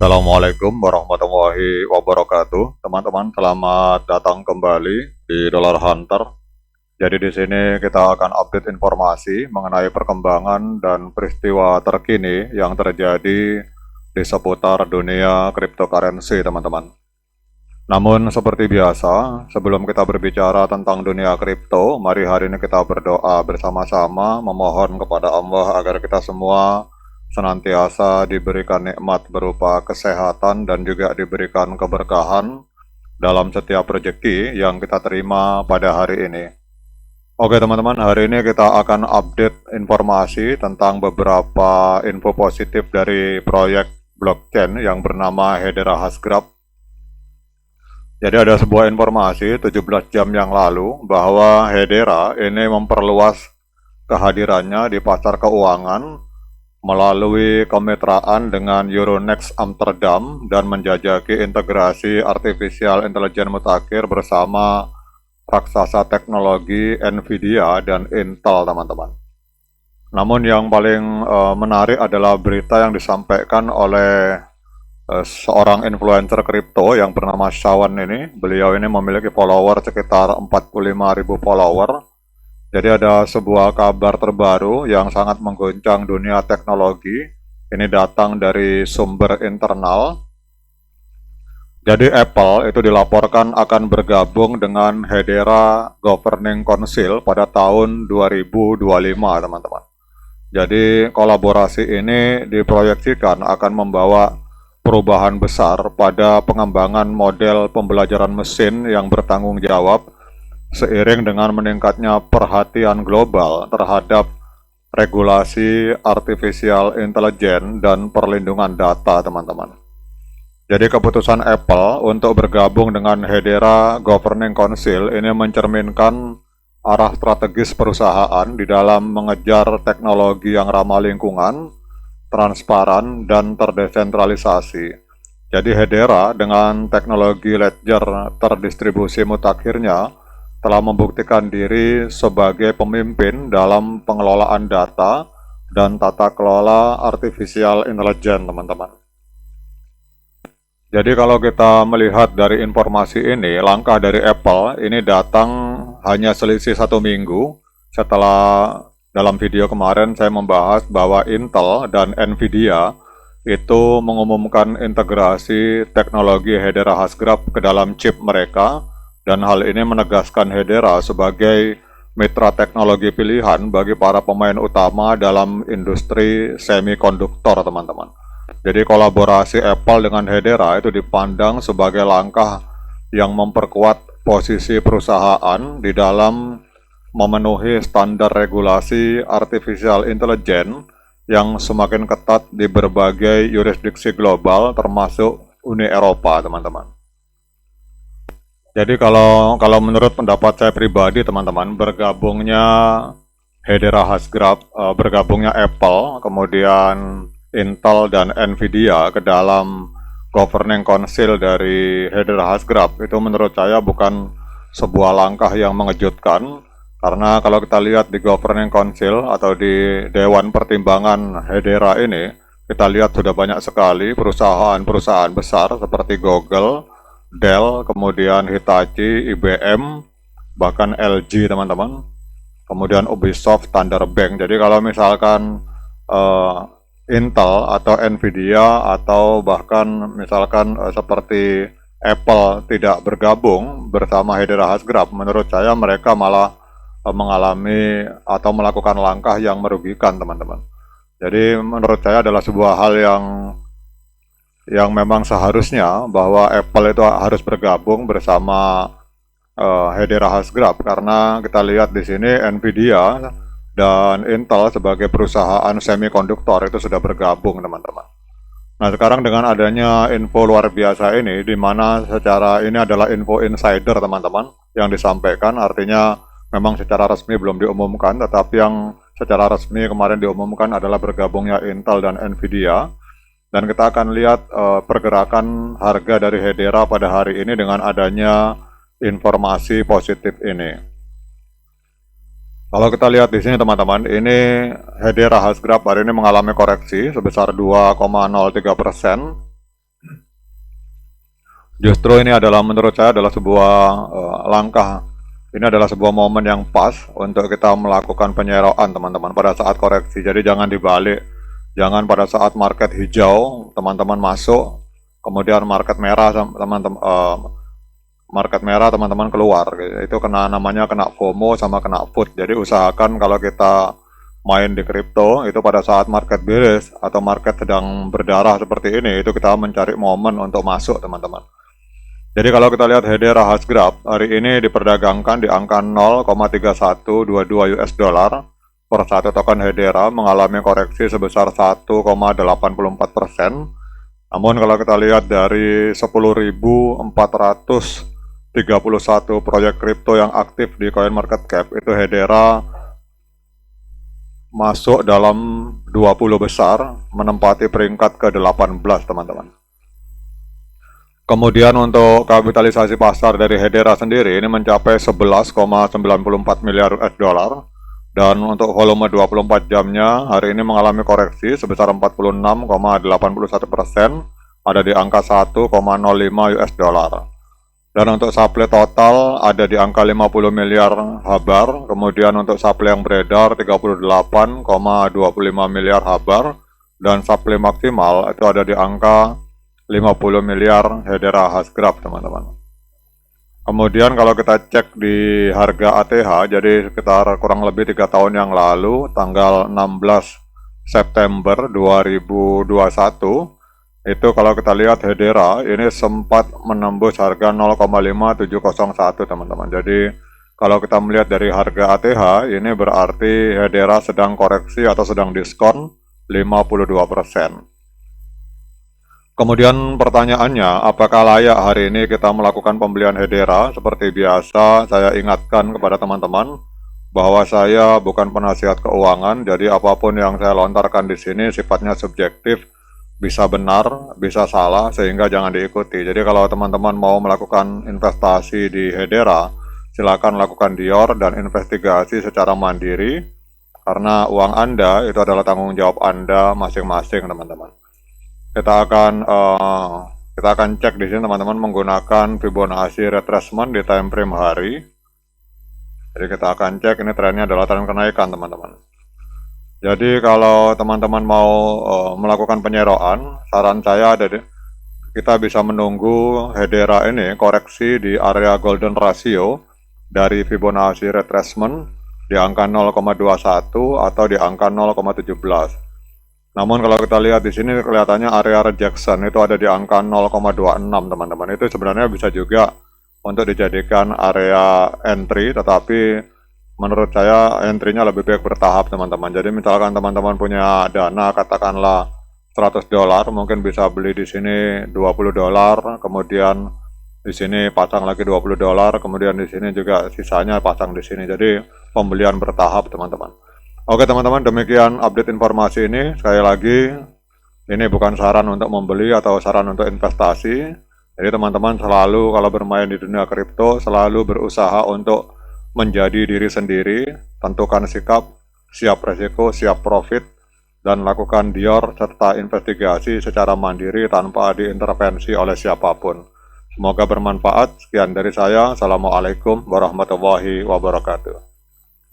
Assalamualaikum warahmatullahi wabarakatuh. Teman-teman, selamat datang kembali di Dollar Hunter. Jadi di sini kita akan update informasi mengenai perkembangan dan peristiwa terkini yang terjadi di seputar dunia cryptocurrency, teman-teman. Namun seperti biasa, sebelum kita berbicara tentang dunia kripto, mari hari ini kita berdoa bersama-sama memohon kepada Allah agar kita semua senantiasa diberikan nikmat berupa kesehatan dan juga diberikan keberkahan dalam setiap rezeki yang kita terima pada hari ini. Oke teman-teman, hari ini kita akan update informasi tentang beberapa info positif dari proyek blockchain yang bernama Hedera Hashgraph. Jadi ada sebuah informasi 17 jam yang lalu bahwa Hedera ini memperluas kehadirannya di pasar keuangan melalui kemitraan dengan Euronext Amsterdam dan menjajaki integrasi artificial intelligence mutakhir bersama raksasa teknologi Nvidia dan Intel, teman-teman. Namun yang paling menarik adalah berita yang disampaikan oleh seorang influencer kripto yang bernama Shawan ini. Beliau ini memiliki follower sekitar 45.000 follower. Jadi ada sebuah kabar terbaru yang sangat mengguncang dunia teknologi. Ini datang dari sumber internal. Jadi Apple itu dilaporkan akan bergabung dengan Hedera Governing Council pada tahun 2025, teman-teman. Jadi kolaborasi ini diproyeksikan akan membawa perubahan besar pada pengembangan model pembelajaran mesin yang bertanggung jawab seiring dengan meningkatnya perhatian global terhadap regulasi artificial intelligence dan perlindungan data, teman-teman. Jadi keputusan Apple untuk bergabung dengan Hedera Governing Council ini mencerminkan arah strategis perusahaan di dalam mengejar teknologi yang ramah lingkungan, transparan, dan terdesentralisasi. Jadi Hedera dengan teknologi ledger terdistribusi mutakhirnya telah membuktikan diri sebagai pemimpin dalam pengelolaan data dan tata kelola artificial intelligence, teman-teman. Jadi kalau kita melihat dari informasi ini, langkah dari Apple ini datang hanya selisih 1 minggu setelah dalam video kemarin saya membahas bahwa Intel dan Nvidia itu mengumumkan integrasi teknologi Hedera Hashgraph ke dalam chip mereka, dan hal ini menegaskan Hedera sebagai mitra teknologi pilihan bagi para pemain utama dalam industri semikonduktor, teman-teman. Jadi kolaborasi Apple dengan Hedera itu dipandang sebagai langkah yang memperkuat posisi perusahaan di dalam memenuhi standar regulasi artificial intelligence yang semakin ketat di berbagai yurisdiksi global termasuk Uni Eropa, teman-teman. Jadi kalau menurut pendapat saya pribadi, teman-teman, bergabungnya Hedera Hashgraph, bergabungnya Apple, kemudian Intel dan Nvidia ke dalam Governing Council dari Hedera Hashgraph itu menurut saya bukan sebuah langkah yang mengejutkan. Karena kalau kita lihat di Governing Council atau di Dewan Pertimbangan Hedera ini, kita lihat sudah banyak sekali perusahaan-perusahaan besar seperti Google, Dell, kemudian Hitachi, IBM, bahkan LG, teman-teman. Kemudian Ubisoft, Thunder Bank. Jadi kalau misalkan Intel atau Nvidia atau bahkan misalkan seperti Apple tidak bergabung bersama Hedera Hashgraph, menurut saya mereka malah mengalami atau melakukan langkah yang merugikan, teman-teman. Jadi menurut saya adalah sebuah hal yang memang seharusnya bahwa Apple itu harus bergabung bersama Hedera Hashgraph, karena kita lihat di sini Nvidia dan Intel sebagai perusahaan semikonduktor itu sudah bergabung, teman-teman. Nah sekarang dengan adanya info luar biasa ini, di mana secara ini adalah info insider, teman-teman, yang disampaikan, artinya memang secara resmi belum diumumkan, tetapi yang secara resmi kemarin diumumkan adalah bergabungnya Intel dan Nvidia. Dan kita akan lihat pergerakan harga dari Hedera pada hari ini dengan adanya informasi positif ini. Kalau kita lihat di sini, teman-teman, ini Hedera Hashgraph hari ini mengalami koreksi sebesar 2,03%. Justru ini adalah menurut saya adalah sebuah langkah. Ini adalah sebuah momen yang pas untuk kita melakukan penyeroan teman-teman pada saat koreksi. Jadi jangan dibalik. Jangan pada saat market hijau teman-teman masuk, kemudian market merah teman-teman keluar. Itu namanya kena FOMO sama kena put. Jadi usahakan kalau kita main di kripto itu pada saat market bearish atau market sedang berdarah seperti ini, itu kita mencari momen untuk masuk teman-teman. Jadi kalau kita lihat Hedera Hasgraph hari ini diperdagangkan di angka 0,3122 US dollar per satu token Hedera, mengalami koreksi sebesar 1,84%. Namun kalau kita lihat dari 10.431 proyek kripto yang aktif di CoinMarketCap, itu Hedera masuk dalam 20 besar, menempati peringkat ke-18 teman-teman. Kemudian untuk kapitalisasi pasar dari Hedera sendiri ini mencapai 11,94 miliar US dollar, dan untuk volume 24 jamnya hari ini mengalami koreksi sebesar 46,81%, ada di angka 1,05 US dollar. Dan untuk supply total ada di angka 50 miliar habar, kemudian untuk supply yang beredar 38,25 miliar habar, dan supply maksimal itu ada di angka 50 miliar Hedera Hasgraph teman-teman. Kemudian kalau kita cek di harga ATH, jadi sekitar kurang lebih 3 tahun yang lalu, tanggal 16 September 2021, itu kalau kita lihat Hedera ini sempat menembus harga 0,5701 teman-teman. Jadi kalau kita melihat dari harga ATH, ini berarti Hedera sedang koreksi atau sedang diskon 52%. Kemudian pertanyaannya, apakah layak hari ini kita melakukan pembelian Hedera? Seperti biasa, saya ingatkan kepada teman-teman bahwa saya bukan penasihat keuangan, jadi apapun yang saya lontarkan di sini sifatnya subjektif, bisa benar, bisa salah, sehingga jangan diikuti. Jadi kalau teman-teman mau melakukan investasi di Hedera, silakan lakukan Dior dan investigasi secara mandiri, karena uang Anda itu adalah tanggung jawab Anda masing-masing teman-teman. Kita akan cek di sini teman-teman menggunakan Fibonacci retracement di time frame hari. Jadi kita akan cek, ini trennya adalah tren kenaikan teman-teman. Jadi kalau teman-teman mau melakukan penyeroan, saran saya kita bisa menunggu Hedera ini koreksi di area golden ratio dari Fibonacci retracement di angka 0,21 atau di angka 0,17. Namun kalau kita lihat di sini kelihatannya area rejection itu ada di angka 0,26 teman-teman. Itu sebenarnya bisa juga untuk dijadikan area entry, tetapi menurut saya entry-nya lebih baik bertahap teman-teman. Jadi misalkan teman-teman punya dana katakanlah $100, mungkin bisa beli di sini $20, kemudian di sini pasang lagi $20, kemudian di sini juga sisanya pasang di sini. Jadi pembelian bertahap teman-teman. Oke teman-teman, demikian update informasi ini. Sekali lagi, ini bukan saran untuk membeli atau saran untuk investasi. Jadi teman-teman selalu kalau bermain di dunia kripto, selalu berusaha untuk menjadi diri sendiri, tentukan sikap, siap resiko, siap profit, dan lakukan Dior serta investigasi secara mandiri tanpa diintervensi oleh siapapun. Semoga bermanfaat. Sekian dari saya. Assalamualaikum warahmatullahi wabarakatuh.